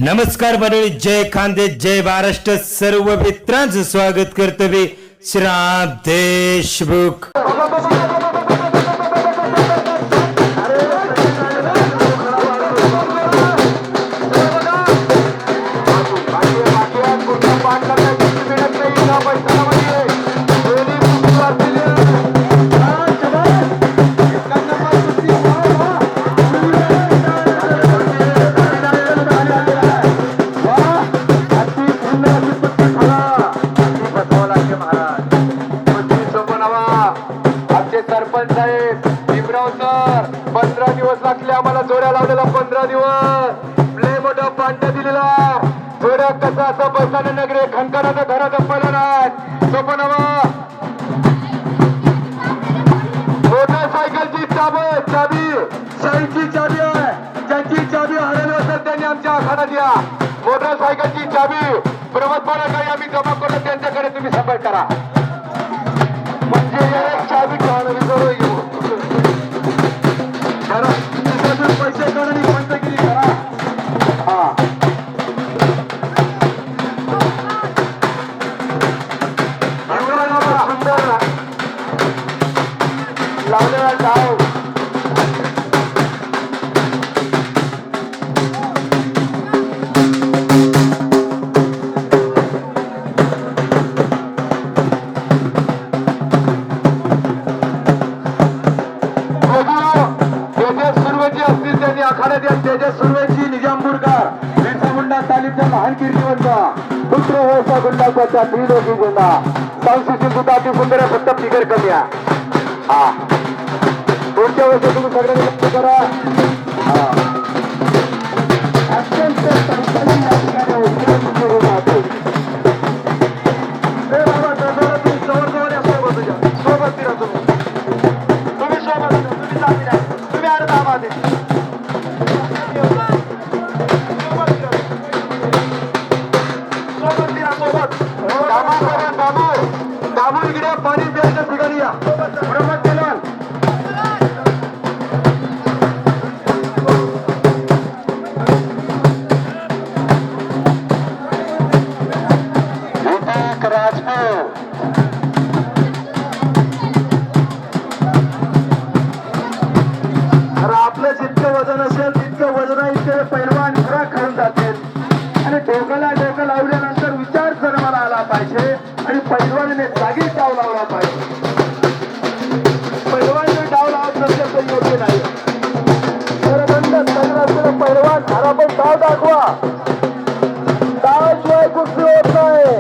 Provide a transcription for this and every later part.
नमस्कार मंडळी, जय खानदेश, जय महाराष्ट्र. सर्व मित्रांचं स्वागत करतोय श्राम देशमुख. सरपंच साहेब भीमराव सर 15 दिवस लागले आम्हाला जोड्या लावलेला. 15 दिवस लय मोठा पांड्या दिलेला. जोड्या कसा असं बसाने नगरे खंकाराचा घराचा पहिला नाही सोपनावा. मोटरसायकलची चाबी शाहीची चाबी आहे. ज्यांची चाबी हरवली असेल त्यांनी आमच्या आखाडा द्या. मोटरसायकलची चाबी प्रमोदपणाकडे आम्ही जमा करतो, त्यांच्याकडे तुम्ही संपर्क करा. म्हणजे चाबी पैसे करणे बंदगिरी करा. हा सुंदर लावलेला डाव. तेजस सुर्वेची निजामपूरकर बिरसा मुंडा तालीमचा महान कीर्तिवंत पुत्र होसा गुंडाचा त्रिलोकी गुंडा सांस्कृतिक सुद्धा सुंदर फक्त फिगर कमी आहे. हा पुढच्या वर्षी तुम्ही सगळ्यांनी लक्ष करा. अत्यंत सोबत फिरा. तुम्ही सोबत तुम्ही अर्धा आवाज बाबू इकडे पाणी प्यायच्या ठिकाणी या. प्रमोद केलवाल आपलं जितकं वजन असेल तितकं वजन इतके पैलवान खुराक खाऊन जातील. आणि डोक्याला डोकं लावल्यानंतर विचार जन्माला आला पाहिजे आणि पैलवानाने जागी डाव लावला पाहिजे. पैलवानाने डाव लावत नसेल तर योग्य नाही. पैलवान झाला पण डाव दाखवा. डावाशिवाय कुस्ती होत नाही.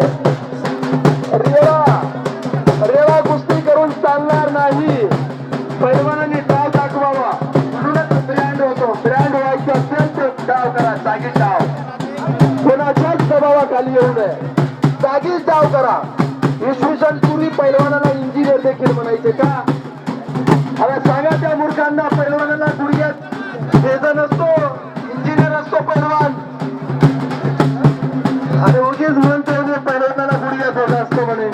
रेवा कुस्ती करून चालणार नाही. पैलवानाने डाव दाखवावा. म्हणूनच ब्रँड होतो. ब्रँड व्हायचं असेल तर डाव करा. जागी डाव कोणाच्याच दबावाखाली येऊ नये. जागीच डाव करा. इसवी सन पूर्वी पैलवानाला इंजिनियर देखील म्हणायचे का? आता सांगा त्या मूर्खांना. पैलवानाला गुडघ्यात भेद नसतो, इंजिनियर असतो पैलवान. आणि उगीच म्हणतो पैलवानाला गुडघ्यात भेद असतो म्हणे.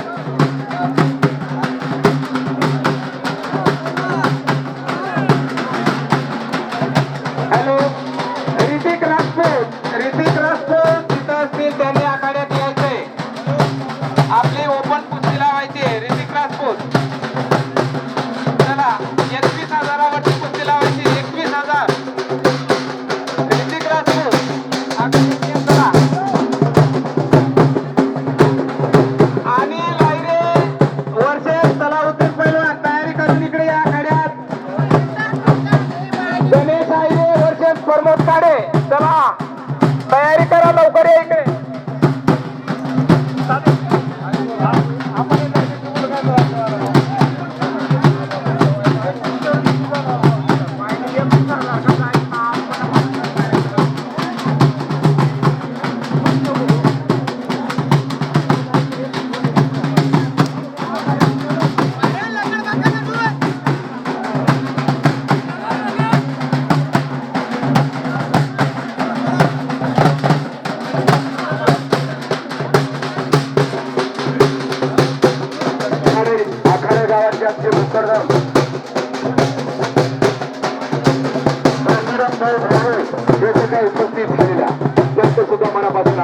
हॅलो ऋतिक राजपूत तिथं असतील, त्यांनी आखाड्यात यायचंय. आपली ओपन कुस्ती लावायची आहे. ऋतिक राजपूत चला 21,000वरती कुस्ती लावायची. 21,000 ऋतिक राजपूत चला. आणि लायरे वर्षे तलावतील पैलवान तयारी करून इकडे या आखाड्यात. गणेश आयरे वर्षे प्रमोद काढे चला तयारी करा. लवकर या इकडे.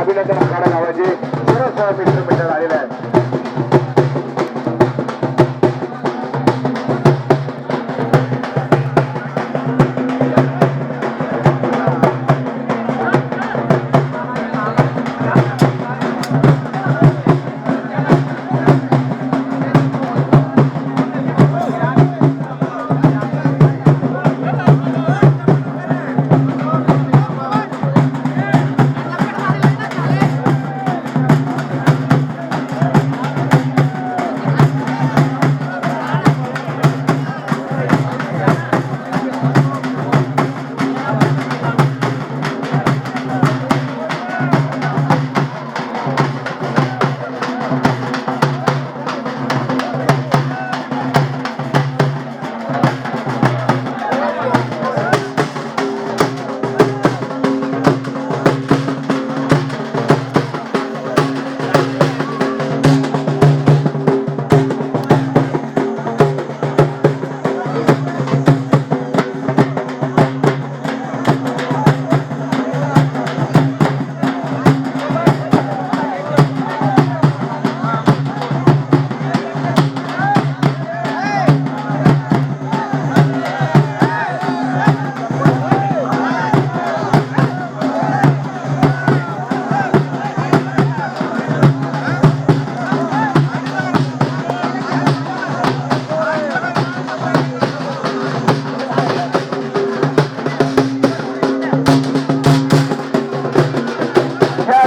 अभिनंदन आखाडा नावाचे सर्व मित्र मंडळ आलेले आहेत.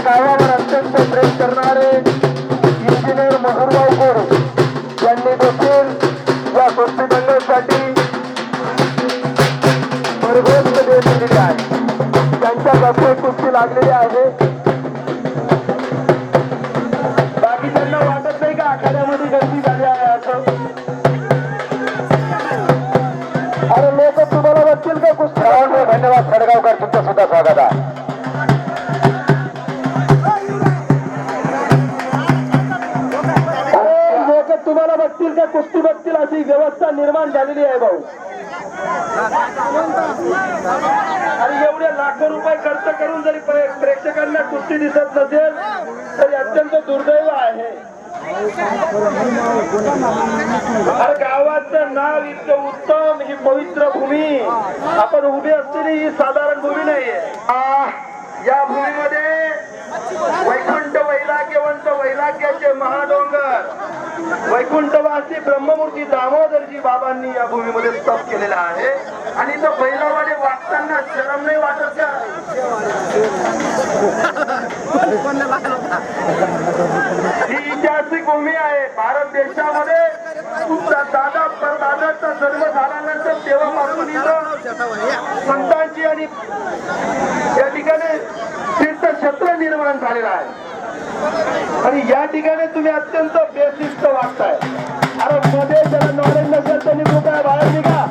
गावावर अत्यंत प्रेम करणारे इंजिनियर मधुरभाऊ गोरे यांनी देखील या कुस्ती दंगलीसाठी भरघोस देश दिलेली आहे. त्यांच्या हस्ते कुस्ती लागलेली आहे. बाकीच्यांना वाटत नाही का आखाड्यामध्ये गर्दी झाली आहे असं? अरे लोक तुम्हाला बघतील का कुस्ती? धन्यवाद खडगावकर, तुमचं सुद्धा स्वागत आहे. तुम्हाला बघतील का कुस्ती बघतील अशी व्यवस्था निर्माण झालेली आहे भाऊ. आणि एवढे लाखो रुपये खर्च करून जरी प्रेक्षकांना कुस्ती दिसत नसेल तरी अत्यंत दुर्दैव आहे. अरे गावाचं नाव इतकं उत्तम, ही पवित्र भूमी आपण उभी असलेली ही साधारण भूमी नाहीये. या भूमीमध्ये वैकुंठ वैराग्यवंत वैराग्याचे महाडोंगर वैकुंठवासी ब्रह्ममूर्ती दामोदरजी बाबांनी या भूमीमध्ये तप केलेला आहे. आणि तो बैलावाले वागताना शरम नाही वाटत का? ही ऐतिहासिक भूमी आहे. भारत देशामध्ये तुमचा दादा परदादाचा जन्म झाल्यानंतर तेव्हापासून इथं संतांची आणि या ठिकाणी तीर्थक्षेत्र निर्माण झालेलं आहे. आणि या ठिकाणी तुम्ही अत्यंत बेशिस्त वागताय. अरे मध्ये ज्याला नॉलेज नसेल तर निघू काय, बाहेर निघा.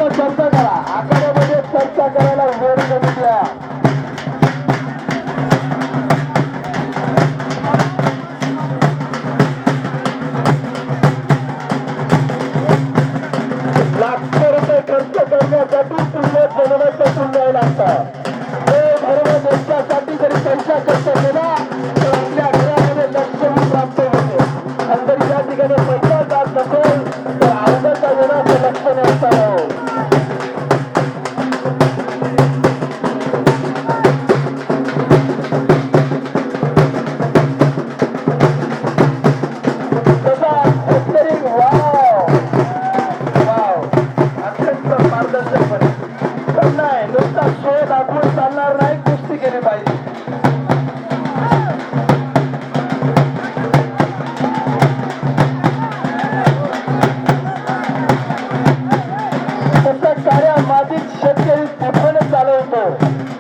चर्चा करा. आखाड्यामध्ये चर्चा करायला वेळ कमीला लाखो रुपये खर्च करण्यासाठी तुल्य जनतेचं तुल्य लागतात. ते धर्म देशासाठी जरी पैसा खर्च केला तर आपल्या घरामध्ये लक्ष्मी प्राप्त होते. आणि जरी या ठिकाणी पैसा जात नसेल तर अवघाचा येण्याचं लक्ष नसतं.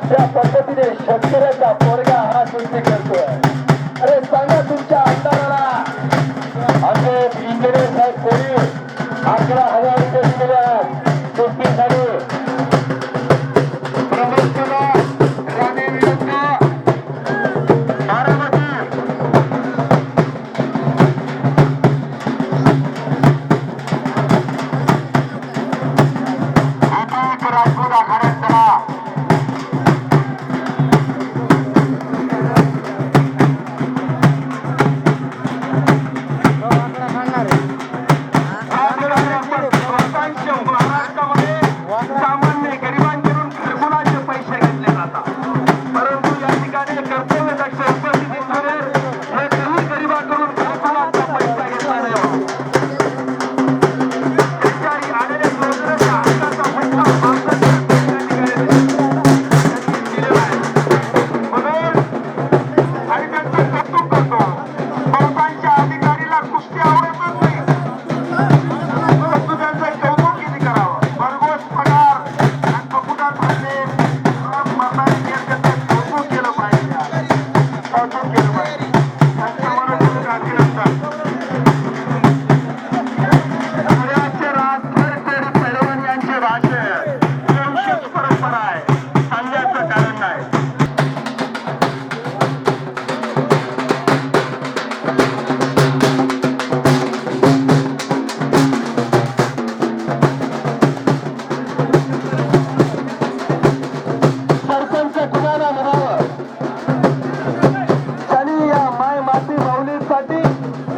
त्या पद्धतीने शेतकऱ्याचा पोरगा हा कुस्ती करतोय. अरे सांगा तुमच्या आमदाराला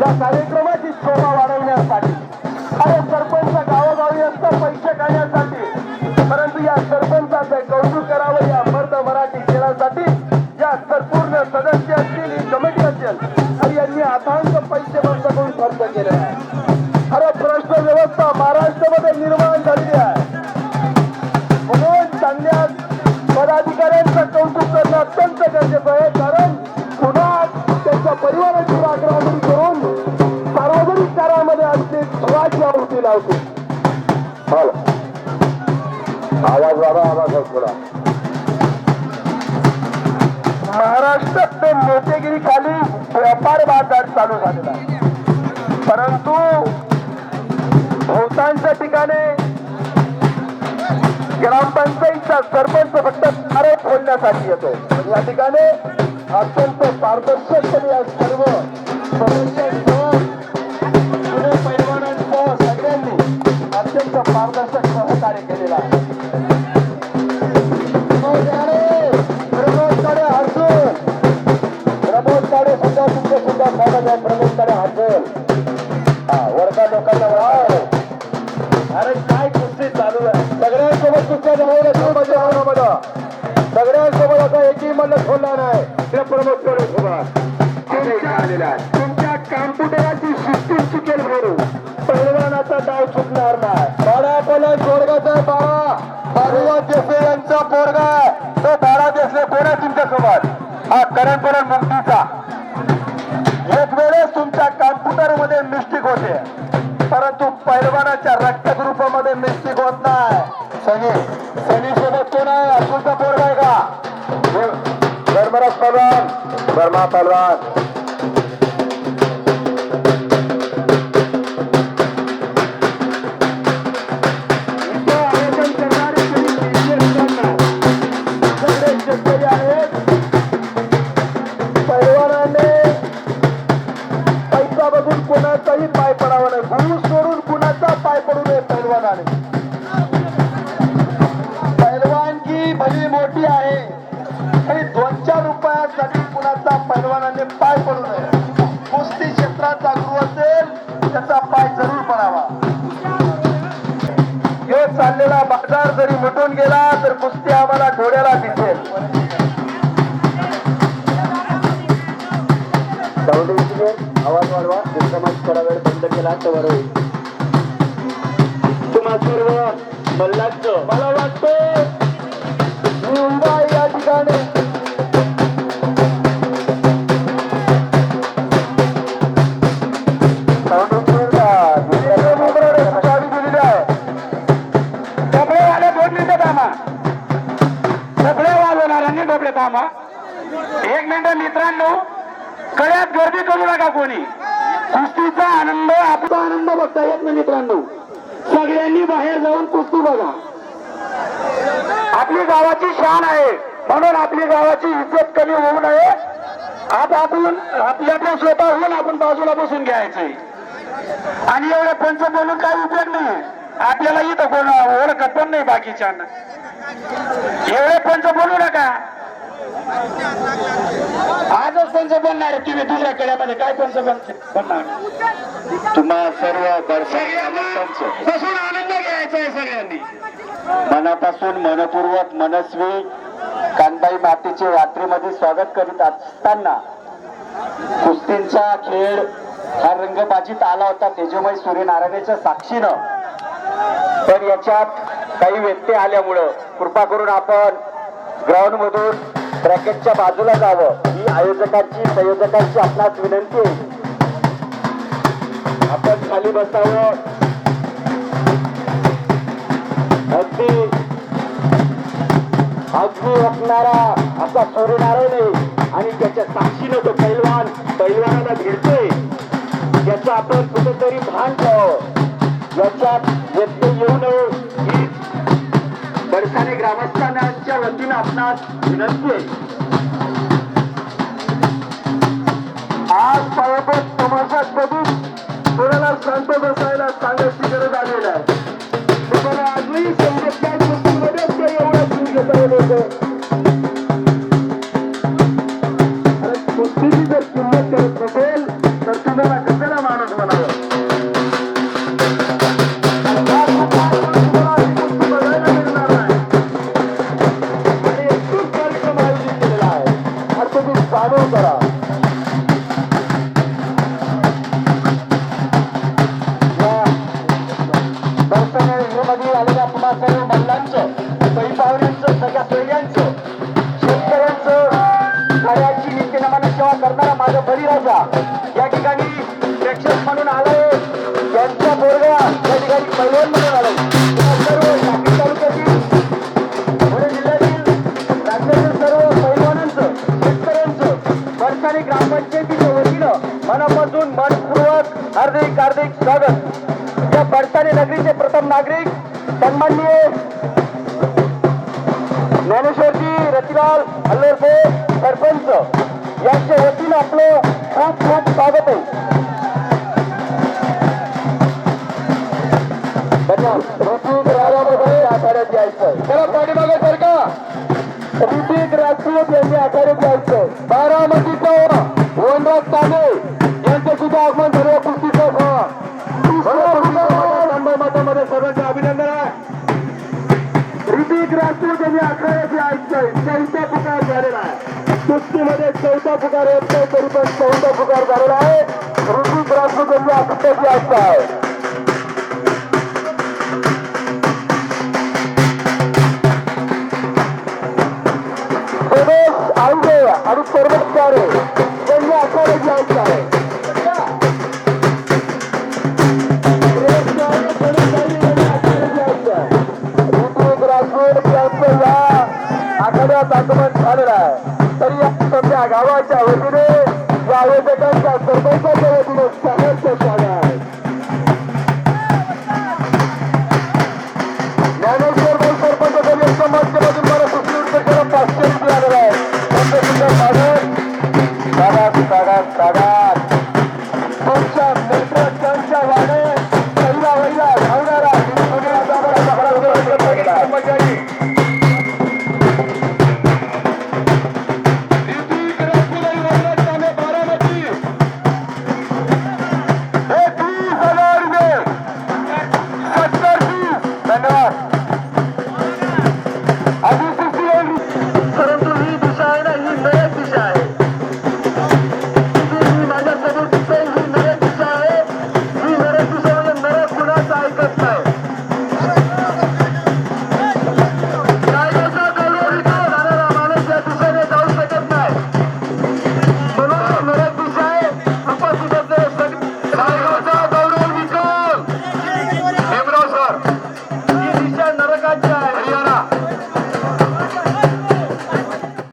या कार्यक्रमाची शोभा वाढवण्यासाठी. अरे सरपंच गावोगावी असतं पैसे काढण्यासाठी, परंतु या सरपंचाचं कौतुक करावं या मर्द मराठी खेळासाठी. या संपूर्ण सदस्य असतील, ही कमिटी असेल आणि यांनी अथांग पैसे बंद करून खर्च केले आहे. अरे भ्रष्ट व्यवस्था महाराष्ट्रामध्ये निर्माण झालेली आहे, म्हणून चांगल्या पदाधिकाऱ्यांचं कौतुक करणं अत्यंत गरजेचं आहे. कारण पुन्हा त्यांच्या परिवाराची राखणावरी करून सार्वजनिक कार्यामध्ये असले जीवाची आहुती लावते. आवाज वाढवा, आवाज थोडा. महाराष्ट्रात मोठेगिरी खाली व्यापार बाजार चालू झालेला आहे, परंतु बहुतांश ठिकाणी ग्रामपंचायतचा सरपंच फक्त आरोप फोडण्यासाठी येतो. या ठिकाणी अत्यंत पारदर्शकपणे या सर्व सदस्यांसह जुने पैलवानांसह सगळ्यांनी अत्यंत पारदर्शक सहकार्य केलेलं आहे. प्रमोद काळे सुद्धा तुमचे सुद्धा स्वागत आहे. प्रमोद काळे हजर. वर्गा लोकांना वाव. अरे काय कुस्ती चालू आहे, सगळ्यांसोबत कुस्त्या जमवल्या. सगळ्यांसोबत आता एकही मला खोलला नाही. ते प्रमोद काळे सोबत तुमच्या कॉम्प्युटराची सिस्टीम चुकेल म्हणून पहिलवानाचा डाव चुकणार नाही. बाळापला जोडगाचा बाळा बाळूराव देसले यांचा पोरगा तो बाळा देसले कोण आहे तुमच्यासोबत? हा करणपरण मुक्तीचा. एक वेळेस तुमच्या कॉम्प्युटर मध्ये मिस्टेक होते, परंतु पैलवानाच्या रक्तग्रुपामध्ये मिस्टेक होत नाही. सनी सोबत कोण आहे? अतुलचा पोरगा आहे का? धर्मराज पहलवान, धर्मा पहलवान. कोणाचाही पाय पडावा नाही, गुरु सोडून कुणाचा पाय पडू नये पैलवानाने. पैलवानगी भली मोठी आहे, तरी 2-4 रुपयासाठी कुणाचा पैलवानाने पाय पडू नये. कुस्ती क्षेत्राचा गुरु असेल त्याचा पाय जरूर पडावा. यो चाललेला बाजार जरी मिटून गेला तर कुस्ती आम्हाला डोळ्याला दिसेल. आवाज वाढवा. समाज थोडा वेळ बंद केला तर बरं होईल. तुम्हा सर्व मल्लाच मला वाटतं मुंबई या ठिकाणी चावी दिलेली आहे. डबडेवाले 2 मिनिटं थांबा. डबडे वाजवणाऱ्यांनी डबडे थांबा. 1 मिनिट मित्रांनो, कळ्यात गर्दी करू नका कोणी. कुस्तीचा आनंद, आपला आनंद बघता येत नाही मित्रांनो. सगळ्यांनी बाहेर जाऊन कुस्ती बघा. आपली गावाची शान आहे, म्हणून आपली गावाची इज्जत कमी होऊ नये. आता आपण आपल्या स्वतःहून आपण बाजूला बसून घ्यायचंय. आणि एवढे पंच बोलून काही उपयोग नाही. आपल्याला इथं कोण ओळखत पण नाही बाकीच्यांना. एवढे पंच बोलू नका. आजच पंच बनणार आहे तुम्ही. दुसऱ्या खेड्यामध्ये काय पंच बनणार? तुम्हा सर्व बसून आनंद घ्यायचा आहे सगळ्यांनी. मनापासून मनपूर्वक मनस्वी कानबाई मातेचे यात्रेमध्ये स्वागत करीत असताना कुस्तींचा खेळ हा रंगबाजीत आला होता तेजोमय सूर्यनारायणाच्या साक्षीनं. पण याच्यात काही व्यत्यय आल्यामुळं कृपा करून आपण ग्राउंड मधून ब्रॅकेटच्या बाजूला जावं ही आयोजकांची संयोजकांची आपणास विनंती आहे. आपण खाली बसावं. अगदी असणारा असा सूर्यनारायण आहे आणि त्याच्या साक्षीनं तो पैलवानाला भिडतोय. याचं आपण कुठेतरी भान ठेवावं. याच्यात व्यत्यय येऊ नये ही बडसाने ग्रामस्थांच्या वतीनं आपणास विनंती आहे. आज पायाभूत समाजात बघून कोणाला शांत बसायला सांगायची गरज आलेली आहे. तुम्हाला आजही संघटना गोष्टीमध्येच काही एवढा जीव घेता येत होतं. कुस्तीची जर किंमत करत नसेल तर तुम्हाला कशाला राजा या ठिकाणी प्रेक्षक म्हणून आलाय, त्यांचा पोरगा या ठिकाणी पैलवान म्हणून आलाय. या सर्व नाशिक तालुक्यातील पुणे जिल्ह्यातील राज्यातील सर्व पैलवानांचं, शेतकऱ्यांचं बरसाणे ग्रामपंचायतीच्या वतीनं मनापासून मनपूर्वक हार्दिक हार्दिक स्वागत. या बरसाणे नगरीचे प्रथम नागरिक सन्माननीय ज्ञानेश्वरजी रतिलाल हल्लोरपे सरपंच यांच्या वतीनं आपलं खूप खूप स्वागत आहे. ऋतिक राजामध्ये आखाड्यात यायचं, त्याला पाठीमागे सरका. ऋतिक राजपूत यांनी आखाड्यात यायचं. बारामतीचं वनराज तांबे यांचं सुद्धा आगमन झालं. कुस्तीचं मतामध्ये सर्वांचे अभिनंदन आहे. ऋतिक राजपूत यांनी आखाड्यात यायचंय. चौथा पुकार झालेला आहे. कुस्तीमध्ये चौथा पुकार येतोय, तरी पण चौथा पुकार झालेला आहे. ऋतिक राजपूत यांनी आखाड्यात यायचं आहे. सुरेश आंबे आणि कर्मचारी यांनी आखाड्यात यायचं आहे. आखाड्यात आगमन झालेलं आहे. तरी समजा गावाच्या वतीने या आयोजकांच्या सरपंचाच्या वतीने